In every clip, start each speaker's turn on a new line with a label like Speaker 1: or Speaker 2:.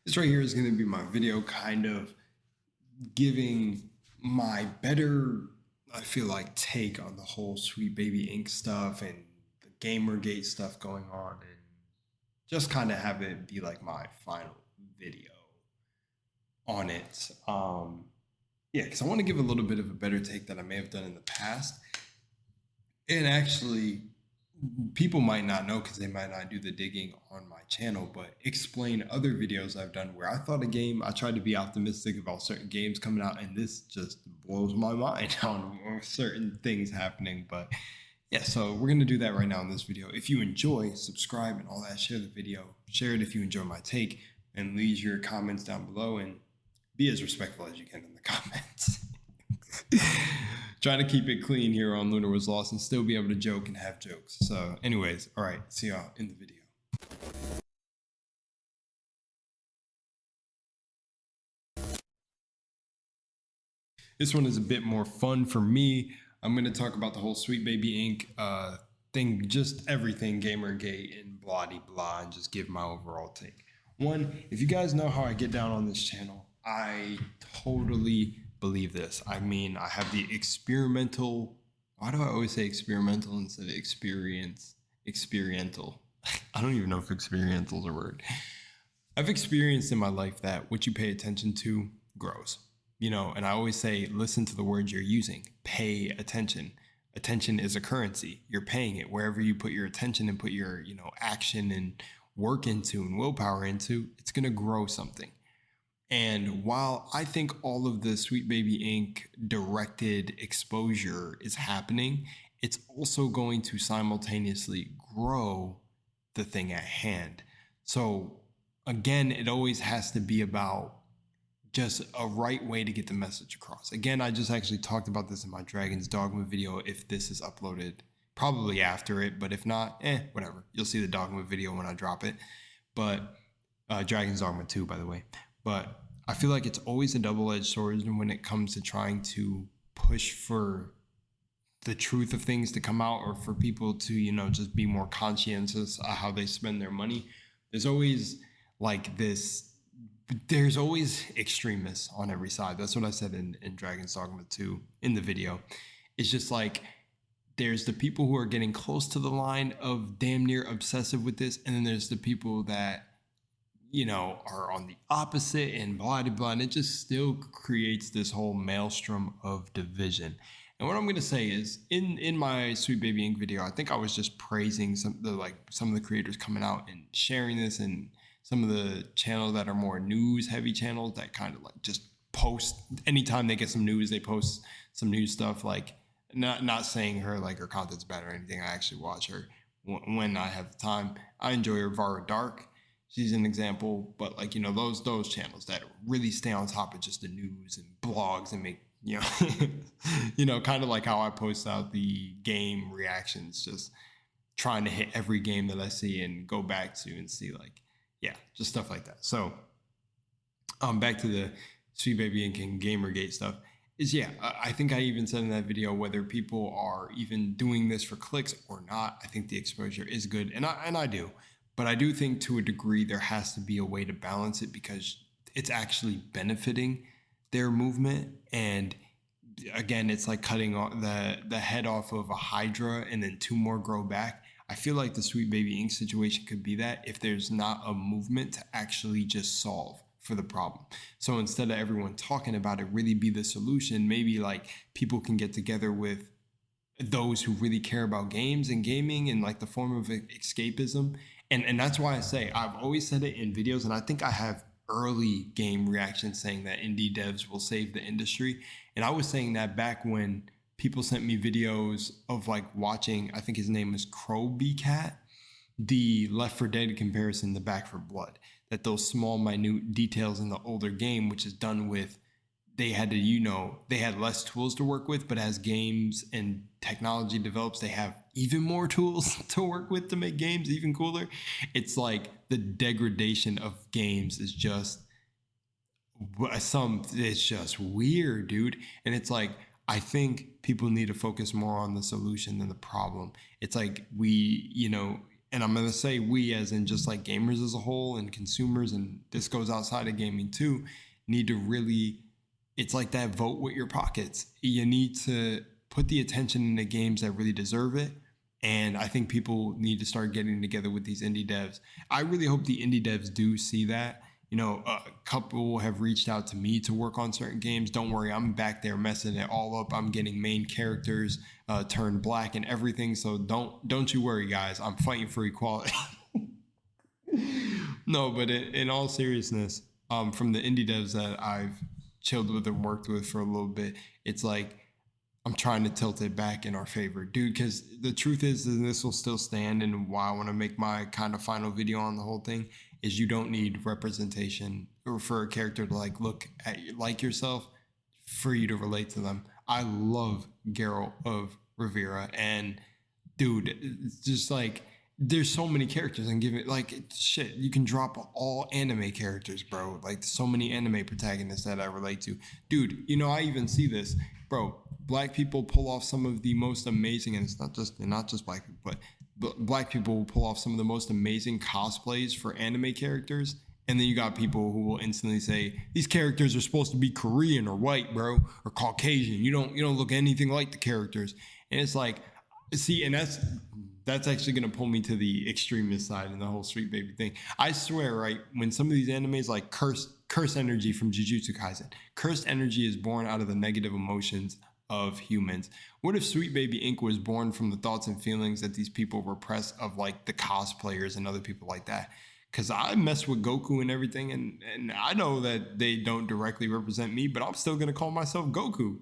Speaker 1: This right here is going to be my video kind of giving my better, I feel like, take on the whole Sweet Baby Inc. stuff and the Gamergate stuff going on, and just kind of have it be like my final video on it. Yeah, because I want to give a little bit of a better take that I may have done in the past. And actually, people might not know because they might not do the digging on my channel, but explain other videos I've done where I thought a game, I tried to be optimistic about certain games coming out, and this just blows my mind on certain things happening. But yeah, so we're going to do that right now in this video. If you enjoy, subscribe and all that, share the video, share it if you enjoy my take, and leave your comments down below and be as respectful as you can in the comments. Trying to keep it clean here on Lunar Was Lost and still be able to joke and have jokes. So anyways, all right, see y'all in the video. This one is a bit more fun for me. I'm going to talk about the whole Sweet Baby Inc. Thing, just everything Gamergate and blah de blah, and just give my overall take. One, if you guys know how I get down on this channel, I totally believe this. I mean, I have the experimental. Why do I always say experimental instead of experiential? I don't even know if experiential is a word. I've experienced in my life that what you pay attention to grows, you know, and I always say, listen to the words you're using, pay attention. Attention is a currency. You're paying it wherever you put your attention and put your, action and work into and willpower into, it's going to grow something. And while I think all of the Sweet Baby Inc. directed exposure is happening, it's also going to simultaneously grow the thing at hand. So again, it always has to be about just a right way to get the message across. Again, I just actually talked about this in my Dragon's Dogma video. If this is uploaded, probably after it, but if not, whatever. You'll see the Dogma video when I drop it. But Dragon's Dogma 2, by the way. But I feel like it's always a double-edged sword when it comes to trying to push for the truth of things to come out, or for people to, just be more conscientious of how they spend their money. There's always there's always extremists on every side. That's what I said in Dragon's Dogma 2 in the video. It's just like, there's the people who are getting close to the line of damn near obsessive with this, and then there's the people that are on the opposite and blah, blah, blah, and it just still creates this whole maelstrom of division. And what I'm going to say is, in my Sweet Baby Inc. video, I think I was just praising some of the creators coming out and sharing this, and some of the channels that are more news heavy channels that kind of just post anytime they get some news, they post some news stuff. Like, not saying her content's bad or anything. I actually watch her when I have the time. I enjoy her. Vara Dark, she's an example, but those channels that really stay on top of just the news and blogs and make kind of like how I post out the game reactions, just trying to hit every game that I see and go back to and see just stuff like that. So back to the Sweet Baby Inc. and Gamergate stuff is, I think I even said in that video, whether people are even doing this for clicks or not, I think the exposure is good, and I do. But I do think to a degree there has to be a way to balance it, because it's actually benefiting their movement. And again, it's like cutting the head off of a hydra and then 2 more grow back. I feel like the Sweet Baby Inc. situation could be that, if there's not a movement to actually just solve for the problem. So instead of everyone talking about it, really be the solution. Maybe people can get together with those who really care about games and gaming and the form of escapism. And that's why I say, I've always said it in videos, and I think I have early game reactions saying that indie devs will save the industry. And I was saying that back when people sent me videos of watching, I think his name is Crowby Cat, the Left 4 Dead comparison, the Back 4 Blood, that those small minute details in the older game, which is done with, they had less tools to work with, but as games and technology develops, they have even more tools to work with to make games even cooler. It's the degradation of games is just it's just weird, dude. And it's I think people need to focus more on the solution than the problem. It's and I'm going to say we as in just like gamers as a whole and consumers, and this goes outside of gaming too, need to really, it's like that vote with your pockets. You need to put the attention in the games that really deserve it. And I think people need to start getting together with these indie devs. I really hope the indie devs do see that. You know, a couple have reached out to me to work on certain games. Don't worry, I'm back there messing it all up. I'm getting main characters turned black and everything. So don't you worry, guys. I'm fighting for equality. No, but in all seriousness, from the indie devs that I've chilled with and worked with for a little bit, it's like I'm trying to tilt it back in our favor, dude, because the truth is, and this will still stand, and why I want to make my kind of final video on the whole thing, is you don't need representation or for a character to like look at like yourself for you to relate to them. I love Geralt of Rivera, and dude, it's just like there's so many characters and give it like shit. You can drop all anime characters, bro. Like so many anime protagonists that I relate to, dude. You know, I even see this, bro. Black people pull off some of the most amazing, and it's not just black people, but black people will pull off some of the most amazing cosplays for anime characters. And then you got people who will instantly say these characters are supposed to be Korean or white, bro, or Caucasian. You don't look anything like the characters. And it's like, see, and that's actually going to pull me to the extremist side and the whole Sweet Baby thing. I swear, right, when some of these animes like curse energy from Jujutsu Kaisen, cursed energy is born out of the negative emotions of humans. What if Sweet Baby Inc. was born from the thoughts and feelings that these people repress of like the cosplayers and other people like that? Because I mess with Goku and everything, and I know that they don't directly represent me, but I'm still going to call myself Goku.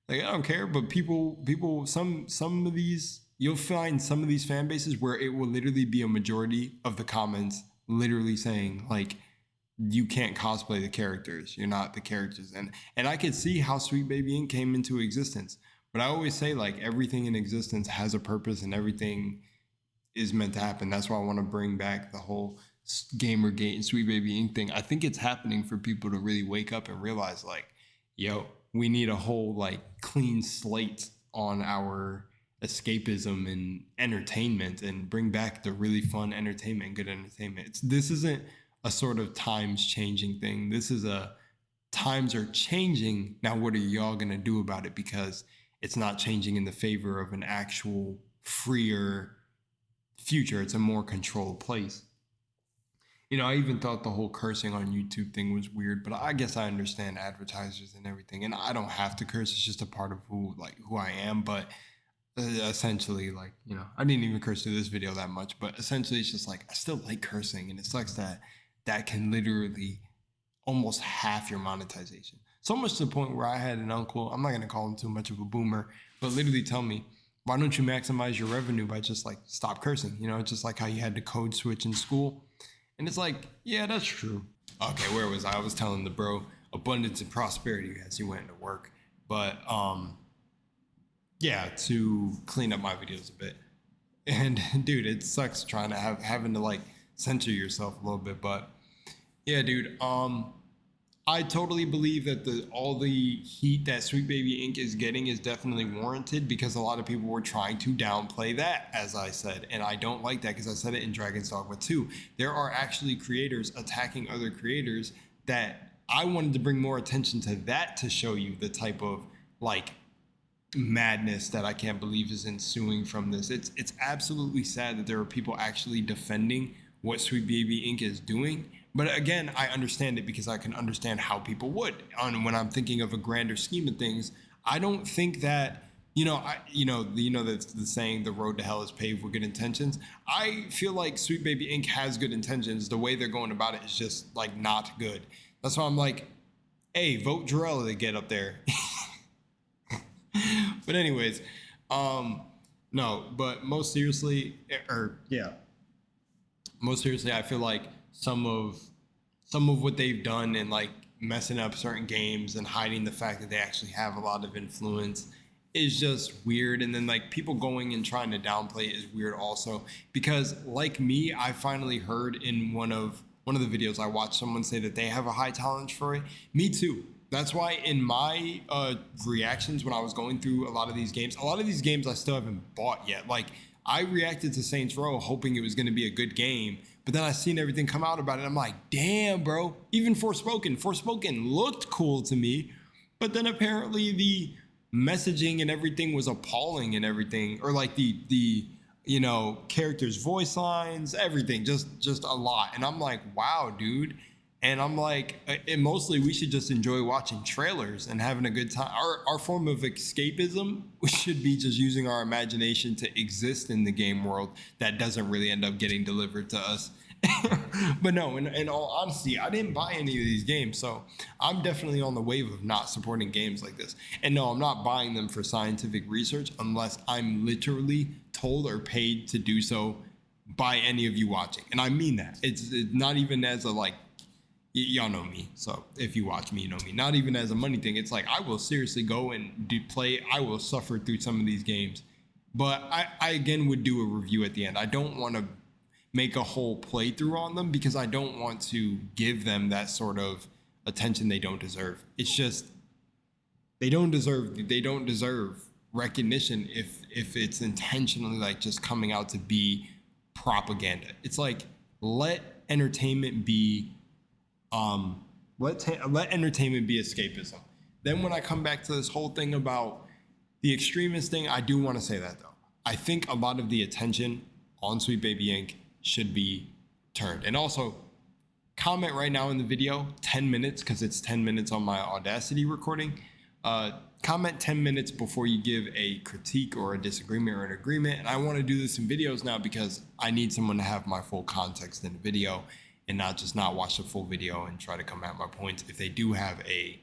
Speaker 1: Like, I don't care, but people, some of these, you'll find some of these fan bases where it will literally be a majority of the comments literally saying like, you can't cosplay the characters. You're not the characters. And I could see how Sweet Baby Inc. came into existence. But I always say like everything in existence has a purpose and everything is meant to happen. That's why I want to bring back the whole Gamergate and Sweet Baby Inc. thing. I think it's happening for people to really wake up and realize like, yo, we need a whole like clean slate on our escapism and entertainment and bring back the really fun entertainment, good entertainment. This isn't a sort of times changing thing. This is a times are changing. Now, what are y'all going to do about it? Because it's not changing in the favor of an actual freer future. It's a more controlled place. You know, I even thought the whole cursing on YouTube thing was weird, but I guess I understand advertisers and everything. And I don't have to curse. It's just a part of who I am. But essentially, like, you know, I didn't even curse through this video that much, but essentially it's just like, I still like cursing, and it sucks that can literally almost half your monetization. So much to the point where I had an uncle, I'm not going to call him too much of a boomer, but literally tell me, why don't you maximize your revenue by just like stop cursing? You know, it's just like how you had to code switch in school. And it's like, yeah, that's true. Okay, where was I? I was telling the bro abundance and prosperity as he went into work. But yeah, to clean up my videos a bit. And dude, it sucks trying to having to like censor yourself a little bit, but yeah, dude, I totally believe that all the heat that Sweet Baby Inc. is getting is definitely warranted, because a lot of people were trying to downplay that, as I said, and I don't like that, because I said it in Dragon's Dogma 2. There are actually creators attacking other creators that I wanted to bring more attention to that, to show you the type of like madness that I can't believe is ensuing from this. It's absolutely sad that there are people actually defending what Sweet Baby Inc. is doing. But again, I understand it, because I can understand how people would. When I'm thinking of a grander scheme of things, I don't think that, that's the saying, the road to hell is paved with good intentions. I feel like Sweet Baby Inc. has good intentions. The way they're going about it is just like not good. That's why I'm like, hey, vote Jarella to get up there. But anyways, no, but most seriously, I feel like some of what they've done and like messing up certain games and hiding the fact that they actually have a lot of influence is just weird. And then like people going and trying to downplay it is weird also, because like me, I finally heard in one of the videos I watched someone say that they have a high tolerance for it. Me too. That's why in my reactions when I was going through a lot of these games I still haven't bought yet. Like I reacted to Saints Row hoping it was going to be a good game, but then I seen everything come out about it. I'm like, damn, bro. Even Forspoken looked cool to me, but then apparently the messaging and everything was appalling and everything, or like the you know, characters' voice lines, everything, just a lot. And I'm like, wow, dude. And I'm like, and mostly we should just enjoy watching trailers and having a good time. Our form of escapism should be just using our imagination to exist in the game world that doesn't really end up getting delivered to us. But no, in all honesty, I didn't buy any of these games. So I'm definitely on the wave of not supporting games like this. And no, I'm not buying them for scientific research unless I'm literally told or paid to do so by any of you watching. And I mean that. It's not even as a like, y'all know me, so if you watch me, you know me. Not even as a money thing. It's like I will seriously go and play. I will suffer through some of these games, but I again would do a review at the end. I don't want to make a whole playthrough on them because I don't want to give them that sort of attention they don't deserve. It's just they don't deserve recognition if it's intentionally like just coming out to be propaganda. It's like let entertainment be. Let entertainment be escapism. Then when I come back to this whole thing about the extremist thing, I do want to say that though. I think a lot of the attention on Sweet Baby Inc. should be turned. And also, comment right now in the video, 10 minutes, because it's 10 minutes on my Audacity recording. Comment 10 minutes before you give a critique or a disagreement or an agreement. And I want to do this in videos now because I need someone to have my full context in the video and not watch the full video and try to come at my points if they do have a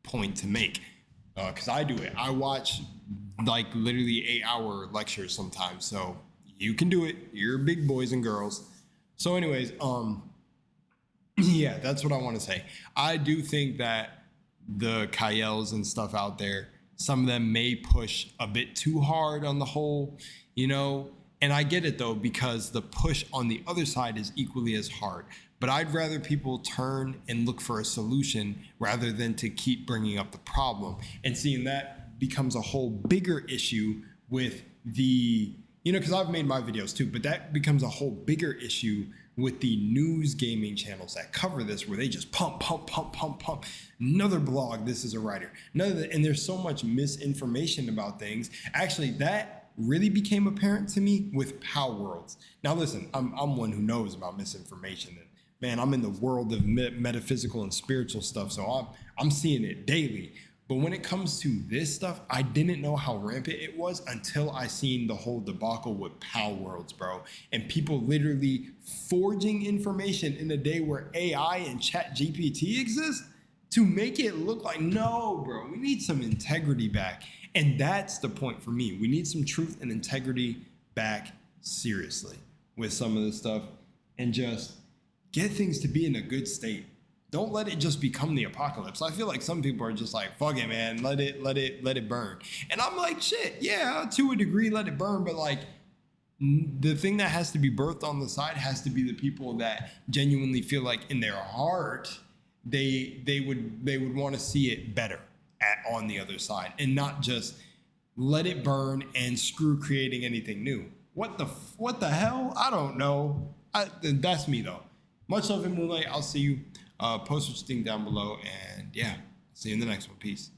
Speaker 1: point to make. Because I do it. I watch like literally 8-hour lectures sometimes. So you can do it. You're big boys and girls. So anyways, yeah, that's what I want to say. I do think that the Kyels and stuff out there, some of them may push a bit too hard on the whole, you know. And I get it though, because the push on the other side is equally as hard. But I'd rather people turn and look for a solution rather than to keep bringing up the problem. And seeing that becomes a whole bigger issue with the, you know, because I've made my videos too, but that becomes a whole bigger issue with the news gaming channels that cover this, where they just pump. Another blog, this is a writer. And there's so much misinformation about things. Actually, that really became apparent to me with Power Worlds. Now listen, I'm one who knows about misinformation, and man, I'm in the world of metaphysical and spiritual stuff, so I'm seeing it daily. But when it comes to this stuff, I didn't know how rampant it was until I seen the whole debacle with Power Worlds, bro. And people literally forging information in a day where AI and Chat GPT exist to make it look like, no, bro, we need some integrity back. And that's the point for me. We need some truth and integrity back seriously with some of this stuff and just get things to be in a good state. Don't let it just become the apocalypse. I feel like some people are just like, fuck it, man, let it burn. And I'm like, shit, yeah, to a degree, let it burn. But like, the thing that has to be birthed on the side has to be the people that genuinely feel like in their heart, they would want to see it better on the other side, and not just let it burn and screw creating anything new. What the hell? I don't know. That's me though. Much love in Moonlight. I'll see you. Post what you think down below, and yeah, see you in the next one. Peace.